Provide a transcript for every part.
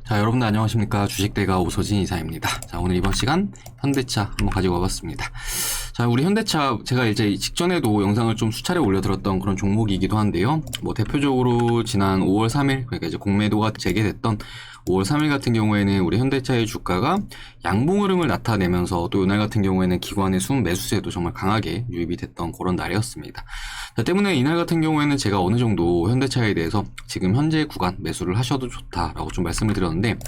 자, 여러분들 안녕하십니까. 주식대가 오소진 이사입니다. 자, 오늘 이번 시간 현대차 한번 가지고 와봤습니다. 자, 우리 현대차 제가 이제 직전에도 영상을 좀 수차례 올려드렸던 그런 종목이기도 한데요. 뭐 대표적으로 지난 5월 3일, 그러니까 이제 공매도가 재개됐던 5월 3일 같은 경우에는 우리 현대차의 주가가 양봉 흐름을 나타내면서 또 이날 같은 경우에는 기관의 순매수세도 정말 강하게 유입이 됐던 그런 날이었습니다. 자, 때문에 이날 같은 경우에는 제가 어느 정도 현대차에 대해서 지금 현재 구간 매수를 하셔도 좋다라고 좀 말씀을 드렸는데,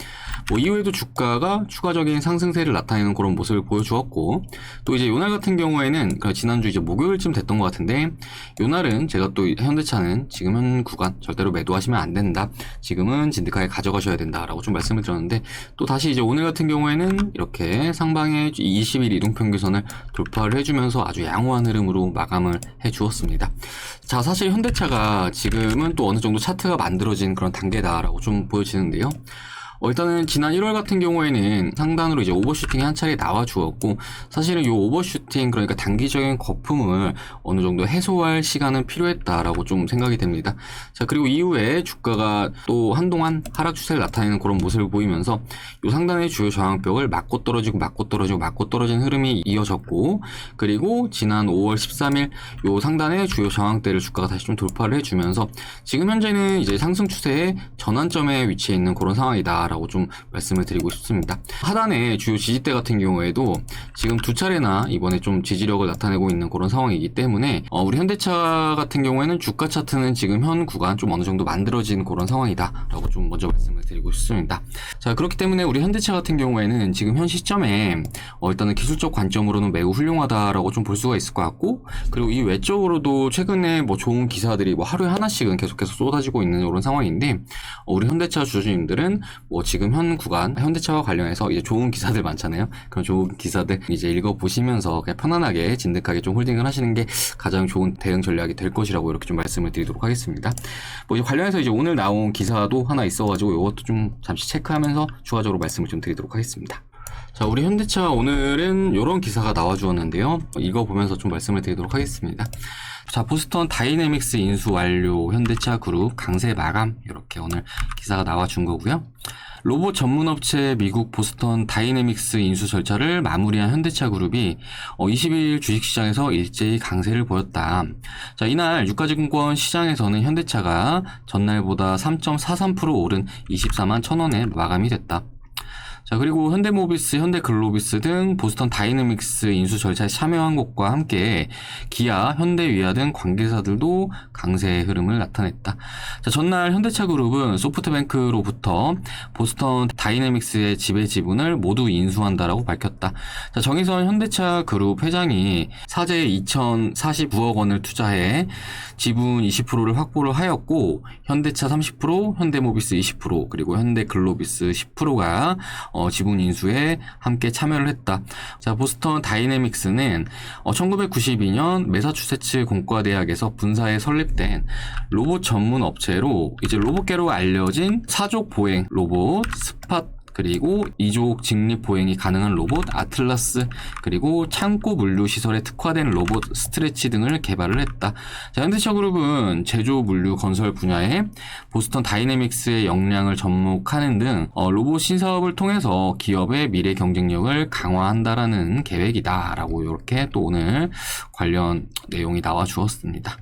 뭐 이후에도 주가가 추가적인 상승세를 나타내는 그런 모습을 보여주었고, 또 이제 이날 같은 경우에는 지난주 이제 목요일쯤 됐던 것 같은데, 이날은 제가 또 현대차는 지금 현 구간 절대로 매도하시면 안 된다, 지금은 진득하게 가져가셔야 된다 라고 좀 말씀을 드렸는데, 또 다시 이제 오늘 같은 경우에는 이렇게 상방의 20일 이동평균선을 돌파를 해주면서 아주 양호한 흐름으로 마감을 해주었습니다. 자, 사실 현대차가 지금은 또 어느 정도 차트가 만들어진 그런 단계다라고 좀 보여지는데요. 일단은 지난 1월 같은 경우에는 상단으로 이제 오버슈팅이 한 차례 나와 주었고, 사실은 이 오버슈팅, 그러니까 단기적인 거품을 어느 정도 해소할 시간은 필요했다라고 좀 생각이 됩니다. 자, 그리고 이후에 주가가 또 한동안 하락 추세를 나타내는 그런 모습을 보이면서 이 상단의 주요 저항벽을 맞고 떨어지고 맞고 떨어지고 맞고 떨어진 흐름이 이어졌고, 그리고 지난 5월 13일 이 상단의 주요 저항대를 주가가 다시 좀 돌파를 해주면서 지금 현재는 이제 상승 추세의 전환점에 위치해 있는 그런 상황이다 라고 좀 말씀을 드리고 싶습니다. 하단의 주요 지지대 같은 경우에도 지금 두 차례나 이번에 좀 지지력을 나타내고 있는 그런 상황이기 때문에 우리 현대차 같은 경우에는 주가 차트는 지금 현 구간 좀 어느 정도 만들어진 그런 상황이다 라고 좀 먼저 말씀을 드리고 싶습니다. 자, 그렇기 때문에 우리 현대차 같은 경우에는 지금 현 시점에 일단은 기술적 관점으로는 매우 훌륭하다라고 좀 볼 수가 있을 것 같고, 그리고 이 외적으로도 최근에 뭐 좋은 기사들이 뭐 하루에 하나씩은 계속해서 쏟아지고 있는 이런 상황인데, 우리 현대차 주주님들은 뭐 지금 현 구간 현대차와 관련해서 이제 좋은 기사들 많잖아요. 그런 좋은 기사들 이제 읽어보시면서 그냥 편안하게 진득하게 좀 홀딩을 하시는 게 가장 좋은 대응 전략이 될 것이라고 이렇게 좀 말씀을 드리도록 하겠습니다. 뭐 이제 관련해서 이제 오늘 나온 기사도 하나 있어가지고 이것도 좀 잠시 체크하면서 추가적으로 말씀을 좀 드리도록 하겠습니다. 자, 우리 현대차 오늘은 이런 기사가 나와 주었는데요. 이거 보면서 좀 말씀을 드리도록 하겠습니다. 자, 보스턴 다이내믹스 인수 완료, 현대차 그룹 강세 마감, 이렇게 오늘 기사가 나와 준 거고요. 로봇 전문업체 미국 보스턴 다이내믹스 인수 절차를 마무리한 현대차 그룹이 20일 주식시장에서 일제히 강세를 보였다. 자, 이날 유가증권 시장에서는 현대차가 전날보다 3.43% 오른 24만 1,000원에 마감이 됐다. 자, 그리고 현대모비스, 현대글로비스 등 보스턴 다이내믹스 인수 절차에 참여한 것과 함께 기아, 현대위아 등 관계사들도 강세의 흐름을 나타냈다. 자, 전날 현대차 그룹은 소프트뱅크로부터 보스턴 다이내믹스의 지배 지분을 모두 인수한다라고 밝혔다. 자, 정의선 현대차 그룹 회장이 사재에 2,049억 원을 투자해 지분 20%를 확보를 하였고, 현대차 30%, 현대모비스 20%, 그리고 현대글로비스 10%가 지분 인수에 함께 참여를 했다. 자, 보스턴 다이내믹스는 1992년 매사추세츠 공과대학에서 분사해 설립된 로봇 전문 업체로 이제 로봇계로 알려진 사족 보행 로봇 스팟, 그리고 이족 직립 보행이 가능한 로봇 아틀라스, 그리고 창고 물류 시설에 특화된 로봇 스트레치 등을 개발을 했다. 자, 현대차 그룹은 제조 물류 건설 분야에 보스턴 다이내믹스의 역량을 접목하는 등 로봇 신사업을 통해서 기업의 미래 경쟁력을 강화한다라는 계획이다라고 이렇게 또 오늘 관련 내용이 나와 주었습니다.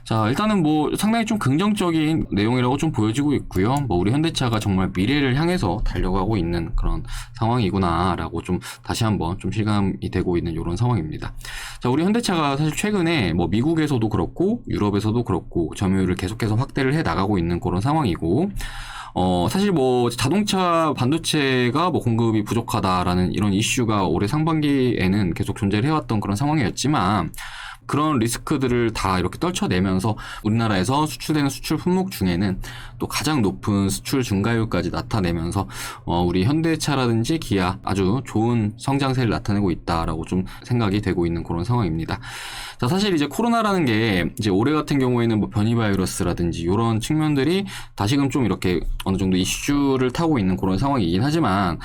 자, 일단은 뭐 상당히 좀 긍정적인 내용이라고 좀 보여지고 있고요. 뭐 우리 현대차가 정말 미래를 향해서 달려가고 있는 그런 상황이구나라고 좀 다시 한번 좀 실감이 되고 있는 이런 상황입니다. 자, 우리 현대차가 사실 최근에 뭐 미국에서도 그렇고 유럽에서도 그렇고 점유율을 계속해서 확대를 해 나가고 있는 그런 상황이고, 사실 뭐 자동차 반도체가 뭐 공급이 부족하다라는 이런 이슈가 올해 상반기에는 계속 존재를 해왔던 그런 상황이었지만, 그런 리스크들을 다 이렇게 떨쳐내면서 우리나라에서 수출되는 수출 품목 중에는 또 가장 높은 수출 증가율까지 나타내면서 우리 현대차라든지 기아 아주 좋은 성장세를 나타내고 있다라고 좀 생각이 되고 있는 그런 상황입니다. 자, 사실 이제 코로나라는 게 이제 올해 같은 경우에는 뭐 변이 바이러스라든지 이런 측면들이 다시금 좀 이렇게 어느 정도 이슈를 타고 있는 그런 상황이긴 하지만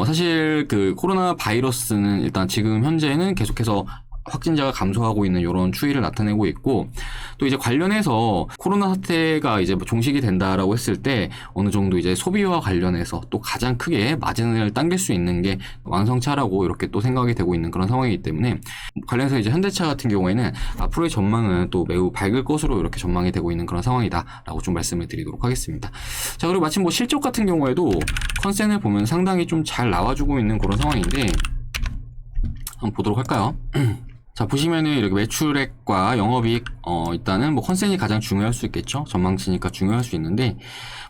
사실 그 코로나 바이러스는 일단 지금 현재는 계속해서 확진자가 감소하고 있는 이런 추이를 나타내고 있고, 또 이제 관련해서 코로나 사태가 이제 종식이 된다라고 했을 때 어느 정도 이제 소비와 관련해서 또 가장 크게 마진을 당길 수 있는 게 완성차라고 이렇게 또 생각이 되고 있는 그런 상황이기 때문에, 관련해서 이제 현대차 같은 경우에는 앞으로의 전망은 또 매우 밝을 것으로 이렇게 전망이 되고 있는 그런 상황이다라고 좀 말씀을 드리도록 하겠습니다. 자, 그리고 마침 뭐 실적 같은 경우에도 컨센을 보면 상당히 좀 잘 나와주고 있는 그런 상황인데, 한번 보도록 할까요? 자, 보시면은 이렇게 매출액과 영업이익, 일단은 뭐 컨센이 가장 중요할 수 있겠죠. 전망치니까 중요할 수 있는데,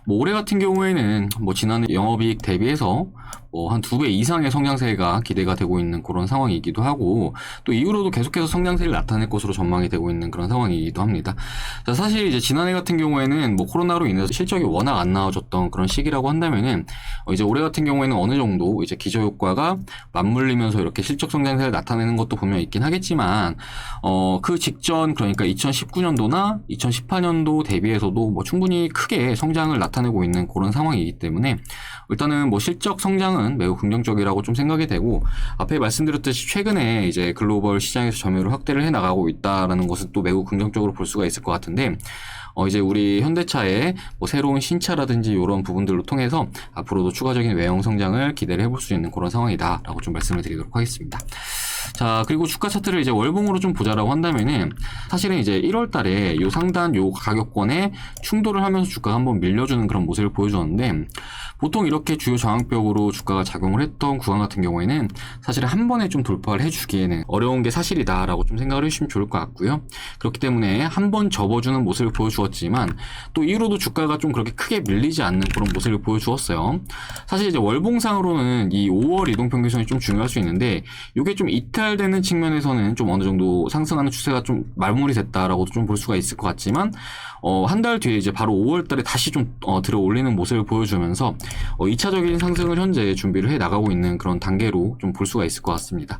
뭐 올해 같은 경우에는 뭐 지난해 영업이익 대비해서 뭐 한 2배 이상의 성장세가 기대가 되고 있는 그런 상황이기도 하고, 또 이후로도 계속해서 성장세를 나타낼 것으로 전망이 되고 있는 그런 상황이기도 합니다. 자, 사실 이제 지난해 같은 경우에는 뭐 코로나로 인해서 실적이 워낙 안 나와줬던 그런 시기라고 한다면은, 이제 올해 같은 경우에는 어느 정도 이제 기저효과가 맞물리면서 이렇게 실적 성장세를 나타내는 것도 분명히 있긴 하겠지만, 그 직전, 그러니까 2019년도나 2018년도 대비해서도 뭐 충분히 크게 성장을 나타내고 있는 그런 상황이기 때문에, 일단은 뭐 실적 성장은 매우 긍정적이라고 좀 생각이 되고, 앞에 말씀드렸듯이 최근에 이제 글로벌 시장에서 점유율을 확대를 해 나가고 있다라는 것은 또 매우 긍정적으로 볼 수가 있을 것 같은데, 이제 우리 현대차의 뭐 새로운 신차라든지 이런 부분들로 통해서 앞으로도 추가적인 외형 성장을 기대를 해볼 수 있는 그런 상황이다라고 좀 말씀을 드리도록 하겠습니다. 자, 그리고 주가 차트를 이제 월봉으로 좀 보자라고 한다면은, 사실은 이제 1월 달에 요 상단 요 가격권에 충돌을 하면서 주가가 한번 밀려주는 그런 모습을 보여주었는데, 보통 이렇게 주요 저항벽으로 주가가 작용을 했던 구간 같은 경우에는 사실 한 번에 좀 돌파를 해주기에는 어려운 게 사실이다라고 좀 생각을 해주시면 좋을 것 같고요. 그렇기 때문에 한 번 접어주는 모습을 보여주었지만, 또 이후로도 주가가 좀 그렇게 크게 밀리지 않는 그런 모습을 보여주었어요. 사실 이제 월봉상으로는 이 5월 이동평균선이 좀 중요할 수 있는데, 이게 좀 이탈되는 측면에서는 좀 어느 정도 상승하는 추세가 좀 마무리됐다라고도 좀 볼 수가 있을 것 같지만, 한 달 뒤에 이제 바로 5월 달에 다시 좀 들어 올리는 모습을 보여주면서 2차적인 상승을 현재 준비를 해 나가고 있는 그런 단계로 좀 볼 수가 있을 것 같습니다.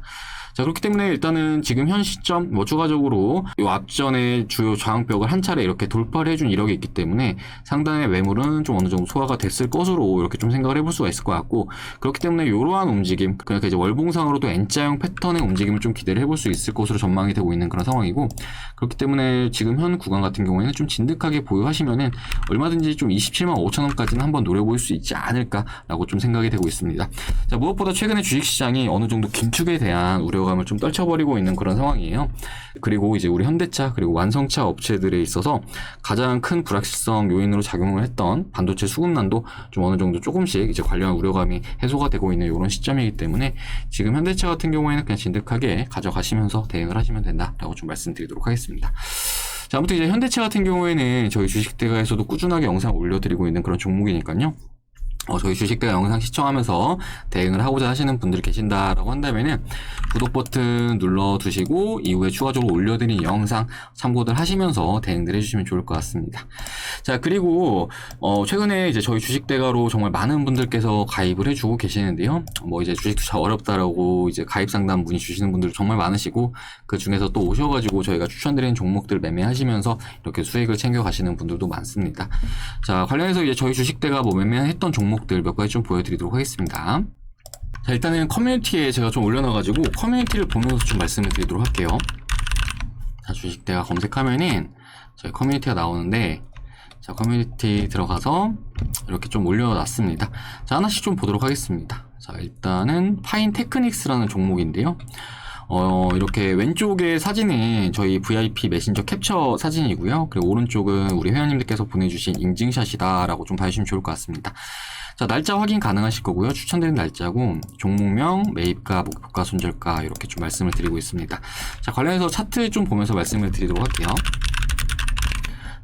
자, 그렇기 때문에 일단은 지금 현 시점 뭐 추가적으로 이 앞전에 주요 저항벽을 한 차례 이렇게 돌파를 해준 이력이 있기 때문에 상단의 매물은 좀 어느 정도 소화가 됐을 것으로 이렇게 좀 생각을 해볼 수가 있을 것 같고, 그렇기 때문에 이러한 움직임, 그러니까 이제 월봉상으로도 N자형 패턴의 움직임을 좀 기대를 해볼 수 있을 것으로 전망이 되고 있는 그런 상황이고, 그렇기 때문에 지금 현 구간 같은 경우에는 좀 진득하게 보유하시면은 얼마든지 좀 27만 5천 원까지는 한번 노려볼 수 있지 않을까라고 좀 생각이 되고 있습니다. 자, 무엇보다 최근에 주식시장이 어느 정도 긴축에 대한 우려감을 좀 떨쳐버리고 있는 그런 상황이에요. 그리고 이제 우리 현대차 그리고 완성차 업체들에 있어서 가장 큰 불확실성 요인으로 작용을 했던 반도체 수급난도 좀 어느 정도 조금씩 이제 관련 우려감이 해소가 되고 있는 이런 시점이기 때문에, 지금 현대차 같은 경우에는 그냥 진득하게 가져가시면서 대응을 하시면 된다라고 좀 말씀드리도록 하겠습니다. 자, 아무튼 이제 현대차 같은 경우에는 저희 주식대가에서도 꾸준하게 영상 올려드리고 있는 그런 종목이니까요. 저희 주식대가 영상 시청하면서 대응을 하고자 하시는 분들이 계신다라고 한다면은 구독 버튼 눌러두시고 이후에 추가적으로 올려드린 영상 참고들 하시면서 대응들 해주시면 좋을 것 같습니다. 자, 그리고 최근에 이제 저희 주식대가로 정말 많은 분들께서 가입을 해주고 계시는데요. 뭐 이제 주식 투자 어렵다라고 이제 가입 상담 문의 주시는 분들 정말 많으시고, 그 중에서 또 오셔가지고 저희가 추천드리는 종목들 매매하시면서 이렇게 수익을 챙겨가시는 분들도 많습니다. 자, 관련해서 이제 저희 주식대가 뭐 매매했던 종목들 몇 가지 좀 보여드리도록 하겠습니다. 자, 일단은 커뮤니티에 제가 좀 올려놔가지고 커뮤니티를 보면서 좀 말씀을 드리도록 할게요. 자, 주식대가 검색하면은 저희 커뮤니티가 나오는데, 자, 커뮤니티 들어가서 이렇게 좀 올려놨습니다. 자, 하나씩 좀 보도록 하겠습니다. 자, 일단은 파인테크닉스라는 종목인데요. 이렇게 왼쪽에 사진은 저희 VIP 메신저 캡처 사진이고요. 그리고 오른쪽은 우리 회원님들께서 보내주신 인증샷이다라고 좀 봐주시면 좋을 것 같습니다. 자, 날짜 확인 가능하실 거고요. 추천드린 날짜고, 종목명, 매입가, 목표가, 손절가 이렇게 좀 말씀을 드리고 있습니다. 자, 관련해서 차트 좀 보면서 말씀을 드리도록 할게요.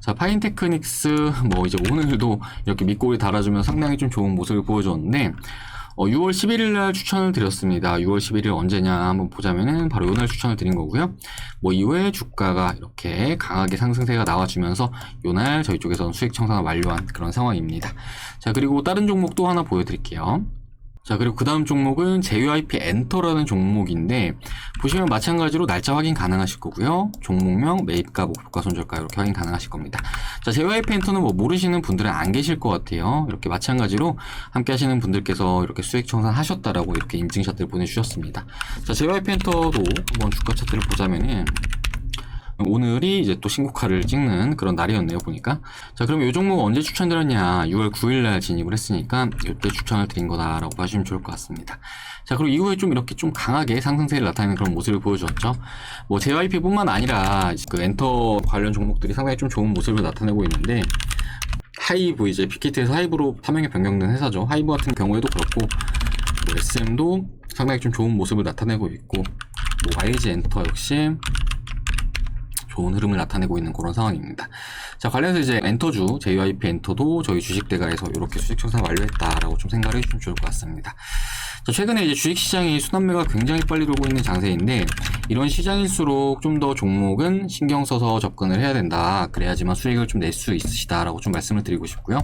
자, 파인테크닉스 뭐 이제 오늘도 이렇게 밑꼬리 달아주면 상당히 좀 좋은 모습을 보여줬는데, 6월 11일 날 추천을 드렸습니다. 6월 11일 언제냐 한번 보자면은 바로 이날 추천을 드린 거고요. 뭐 이후에 주가가 이렇게 강하게 상승세가 나와주면서 이날 저희 쪽에서는 수익 청산을 완료한 그런 상황입니다. 자, 그리고 다른 종목 또 하나 보여드릴게요. 자, 그리고 그 다음 종목은 JYP 엔터라는 종목인데, 보시면 마찬가지로 날짜 확인 가능하실 거고요. 종목명, 매입가, 목표가, 손절가 이렇게 확인 가능하실 겁니다. 자, JYP 엔터는 뭐 모르시는 분들은 안 계실 것 같아요. 이렇게 마찬가지로 함께 하시는 분들께서 이렇게 수익 청산하셨다라고 이렇게 인증샷들 보내주셨습니다. 자, JYP 엔터도 한번 주가 차트를 보자면은, 오늘이 이제 또 신고가를 찍는 그런 날이었네요, 보니까. 자, 그럼 이 종목 언제 추천드렸냐? 6월 9일날 진입을 했으니까 이때 추천을 드린 거다라고 봐주시면 좋을 것 같습니다. 자, 그리고 이후에 좀 이렇게 좀 강하게 상승세를 나타내는 그런 모습을 보여주었죠. 뭐 JYP뿐만 아니라 그 엔터 관련 종목들이 상당히 좀 좋은 모습을 나타내고 있는데, 하이브, 이제 빅히트에서 하이브로 파명이 변경된 회사죠. 하이브 같은 경우에도 그렇고, 뭐 SM도 상당히 좀 좋은 모습을 나타내고 있고, 뭐 YG 엔터 역시 좋은 흐름을 나타내고 있는 그런 상황입니다. 자, 관련해서 이제 엔터주, JYP 엔터도 저희 주식대가에서 이렇게 수익 청산 완료했다라고 좀 생각을 해주시면 좋을 것 같습니다. 자, 최근에 이제 주식시장이 순환매가 굉장히 빨리 돌고 있는 장세인데, 이런 시장일수록 좀 더 종목은 신경 써서 접근을 해야 된다. 그래야지만 수익을 좀 낼 수 있으시다라고 좀 말씀을 드리고 싶고요.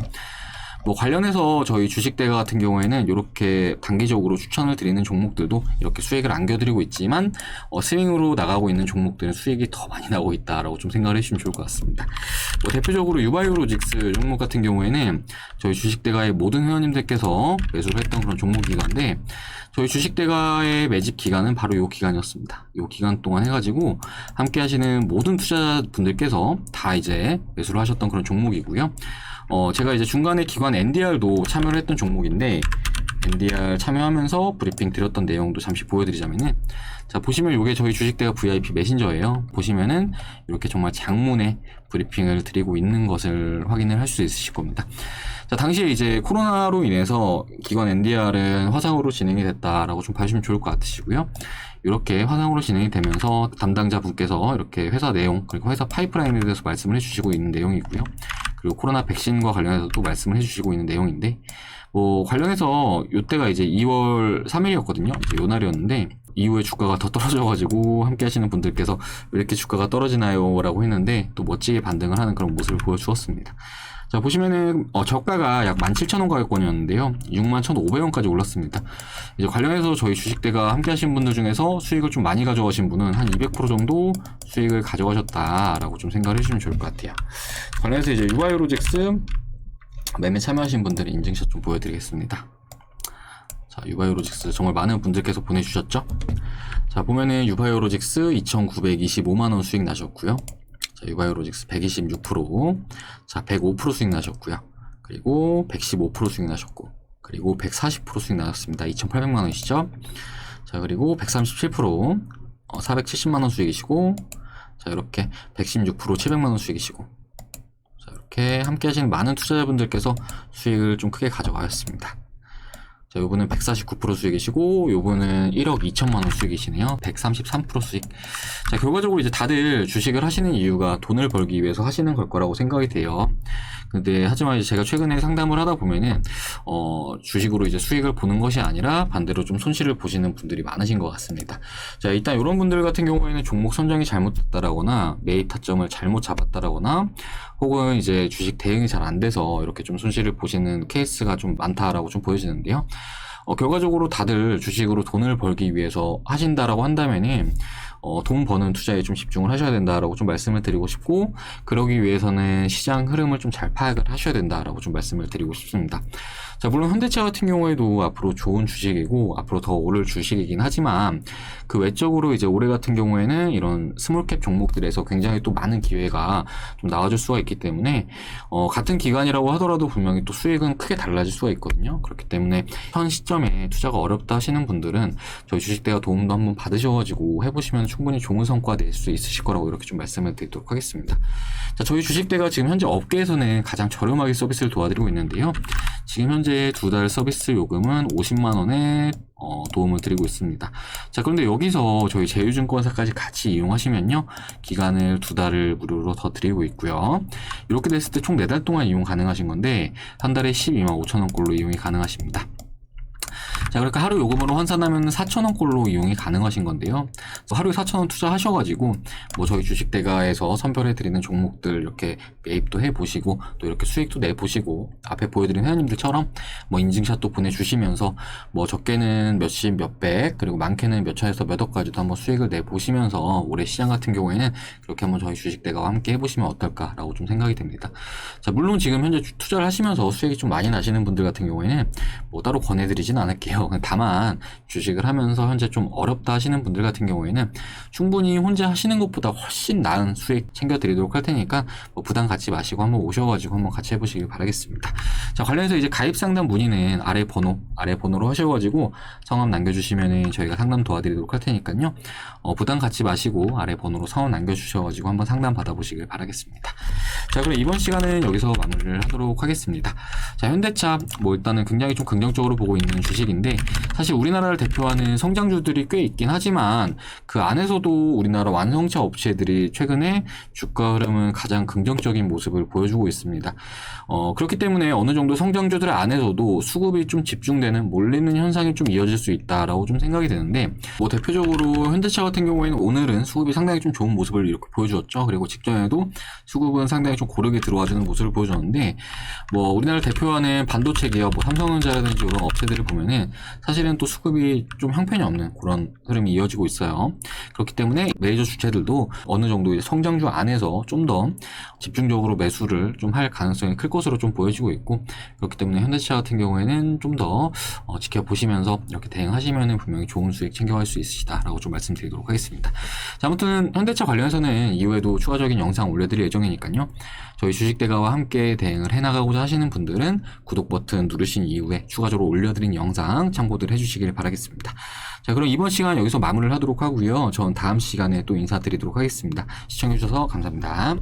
뭐 관련해서 저희 주식대가 같은 경우에는 이렇게 단기적으로 추천을 드리는 종목들도 이렇게 수익을 안겨드리고 있지만 스윙으로 나가고 있는 종목들은 수익이 더 많이 나오고 있다라고 좀 생각을 해주시면 좋을 것 같습니다. 뭐 대표적으로 유바이오로직스 종목 같은 경우에는 저희 주식대가의 모든 회원님들께서 매수를 했던 그런 종목이건데, 저희 주식대가의 매집 기간은 바로 이 기간이었습니다. 이 기간 동안 해가지고 함께 하시는 모든 투자분들께서 다 이제 매수를 하셨던 그런 종목이고요. 제가 이제 중간에 기관 NDR도 참여를 했던 종목인데, NDR 참여하면서 브리핑 드렸던 내용도 잠시 보여드리자면은, 자, 보시면 이게 저희 주식대가 VIP 메신저예요. 보시면은 이렇게 정말 장문의 브리핑을 드리고 있는 것을 확인을 할 수 있으실 겁니다. 자, 당시에 이제 코로나로 인해서 기관 NDR은 화상으로 진행이 됐다라고 좀 봐주시면 좋을 것 같으시고요. 이렇게 화상으로 진행이 되면서 담당자 분께서 이렇게 회사 내용, 그리고 회사 파이프라인에 대해서 말씀을 해주시고 있는 내용이고요. 그리고 코로나 백신과 관련해서 또 말씀을 해주시고 있는 내용인데, 뭐 관련해서 이때가 이제 2월 3일이었거든요. 이제 요 날이었는데, 이후에 주가가 더 떨어져가지고 함께 하시는 분들께서 왜 이렇게 주가가 떨어지나요? 라고 했는데, 또 멋지게 반등을 하는 그런 모습을 보여주었습니다. 자, 보시면은 저가가 약 17,000원 가격권이었는데요. 61,500원까지 올랐습니다. 이제 관련해서 저희 주식대가 함께 하신 분들 중에서 수익을 좀 많이 가져가신 분은 한 200% 정도 수익을 가져가셨다라고 좀 생각을 해주시면 좋을 것 같아요. 관련해서 이제 유바이오로직스 매매 참여하신 분들의 인증샷 좀 보여드리겠습니다. 자, 유바이오로직스 정말 많은 분들께서 보내주셨죠? 자, 보면은 유바이오로직스 2,925만원 수익 나셨고요. 자, 유바이오로직스 126%, 자, 105% 수익 나셨고요. 그리고 115% 수익 나셨고, 그리고 140% 수익 나셨습니다. 2,800만원이시죠? 자, 그리고 137%, 470만원 수익이시고, 자, 이렇게 116% 700만원 수익이시고, 자, 이렇게 함께 하시는 많은 투자자분들께서 수익을 좀 크게 가져가셨습니다. 자, 요분은 149% 수익이시고, 요분은 1억 2천만원 수익이시네요. 133% 수익. 자, 결과적으로 이제 다들 주식을 하시는 이유가 돈을 벌기 위해서 하시는 걸 거라고 생각이 돼요. 근데, 하지만 이제 제가 최근에 상담을 하다 보면은, 주식으로 이제 수익을 보는 것이 아니라 반대로 좀 손실을 보시는 분들이 많으신 것 같습니다. 자, 일단 이런 분들 같은 경우에는 종목 선정이 잘못됐다라거나, 매입 타점을 잘못 잡았다라거나, 혹은 이제 주식 대응이 잘 안 돼서 이렇게 좀 손실을 보시는 케이스가 좀 많다라고 좀 보여지는데요. 결과적으로 다들 주식으로 돈을 벌기 위해서 하신다라고 한다면은, 돈 버는 투자에 좀 집중을 하셔야 된다라고 좀 말씀을 드리고 싶고, 그러기 위해서는 시장 흐름을 좀 잘 파악을 하셔야 된다라고 좀 말씀을 드리고 싶습니다. 자, 물론 현대차 같은 경우에도 앞으로 좋은 주식이고, 앞으로 더 오를 주식이긴 하지만, 그 외적으로 이제 올해 같은 경우에는 이런 스몰캡 종목들에서 굉장히 또 많은 기회가 좀 나와줄 수가 있기 때문에, 같은 기간이라고 하더라도 분명히 또 수익은 크게 달라질 수가 있거든요. 그렇기 때문에 현 시점에 투자가 어렵다 하시는 분들은 저희 주식대가 도움도 한번 받으셔가지고 해보시면 충분히 좋은 성과 낼 수 있으실 거라고 이렇게 좀 말씀을 드리도록 하겠습니다. 자, 저희 주식대가 지금 현재 업계에서는 가장 저렴하게 서비스를 도와드리고 있는데요. 지금 현재 2달 서비스 요금은 50만원에 도움을 드리고 있습니다. 자, 그런데 여기서 저희 제휴증권사까지 같이 이용하시면요, 기간을 2달을 무료로 더 드리고 있고요. 이렇게 됐을 때 총 4달 동안 이용 가능하신 건데, 한 달에 125,000원꼴로 이용이 가능하십니다. 자, 그러니까 하루 요금으로 환산하면 4,000원꼴로 이용이 가능하신 건데요. 하루에 4,000원 투자하셔가지고 뭐 저희 주식대가에서 선별해드리는 종목들 이렇게 매입도 해보시고 또 이렇게 수익도 내보시고 앞에 보여드린 회원님들처럼 뭐 인증샷도 보내주시면서 뭐 적게는 몇십 몇백 그리고 많게는 몇 천에서 몇 억까지도 한번 수익을 내보시면서 올해 시장 같은 경우에는 그렇게 한번 저희 주식대가와 함께 해보시면 어떨까라고 좀 생각이 됩니다. 자, 물론 지금 현재 투자를 하시면서 수익이 좀 많이 나시는 분들 같은 경우에는 뭐 따로 권해드리진 않을게요. 다만 주식을 하면서 현재 좀 어렵다 하시는 분들 같은 경우에는 충분히 혼자 하시는 것보다 훨씬 나은 수익 챙겨드리도록 할 테니까 뭐 부담 갖지 마시고 한번 오셔가지고 한번 같이 해보시길 바라겠습니다. 자, 관련해서 이제 가입 상담 문의는 아래 번호로 하셔가지고 성함 남겨주시면은 저희가 상담 도와드리도록 할 테니까요. 부담 갖지 마시고 아래 번호로 성함 남겨주셔가지고 한번 상담 받아보시길 바라겠습니다. 자, 그럼 이번 시간은 여기서 마무리를 하도록 하겠습니다. 자, 현대차 뭐 일단은 굉장히 좀 긍정적으로 보고 있는 주식인데 사실 우리나라를 대표하는 성장주들이 꽤 있긴 하지만 그 안에서도 우리나라 완성차 업체들이 최근에 주가 흐름은 가장 긍정적인 모습을 보여주고 있습니다. 그렇기 때문에 어느 정도 성장주들 안에서도 수급이 좀 집중되는 몰리는 현상이 좀 이어질 수 있다라고 좀 생각이 되는데 뭐 대표적으로 현대차 같은 경우에는 오늘은 수급이 상당히 좀 좋은 모습을 이렇게 보여주었죠. 그리고 직전에도 수급은 상당히 좀 고르게 들어와주는 모습을 보여줬는데 뭐 우리나라를 대표하는 반도체 기업 뭐 삼성전자라든지 이런 업체들을 보면은 사실은 또 수급이 좀 형편이 없는 그런 흐름이 이어지고 있어요. 그렇기 때문에 메이저 주체들도 어느 정도 이제 성장주 안에서 좀 더 집중적으로 매수를 좀 할 가능성이 클 것으로 좀 보여지고 있고 그렇기 때문에 현대차 같은 경우에는 좀 더 지켜보시면서 이렇게 대응하시면은 분명히 좋은 수익 챙겨갈 수 있으시다라고 좀 말씀드리도록 하겠습니다. 자, 아무튼 현대차 관련해서는 이후에도 추가적인 영상 올려드릴 예정이니까요. 저희 주식대가와 함께 대응을 해나가고자 하시는 분들은 구독 버튼 누르신 이후에 추가적으로 올려드린 영상 참고들 해주시길 바라겠습니다. 자, 그럼 이번 시간 여기서 마무리를 하도록 하고요. 전 다음 시간에 또 인사드리도록 하겠습니다. 시청해주셔서 감사합니다.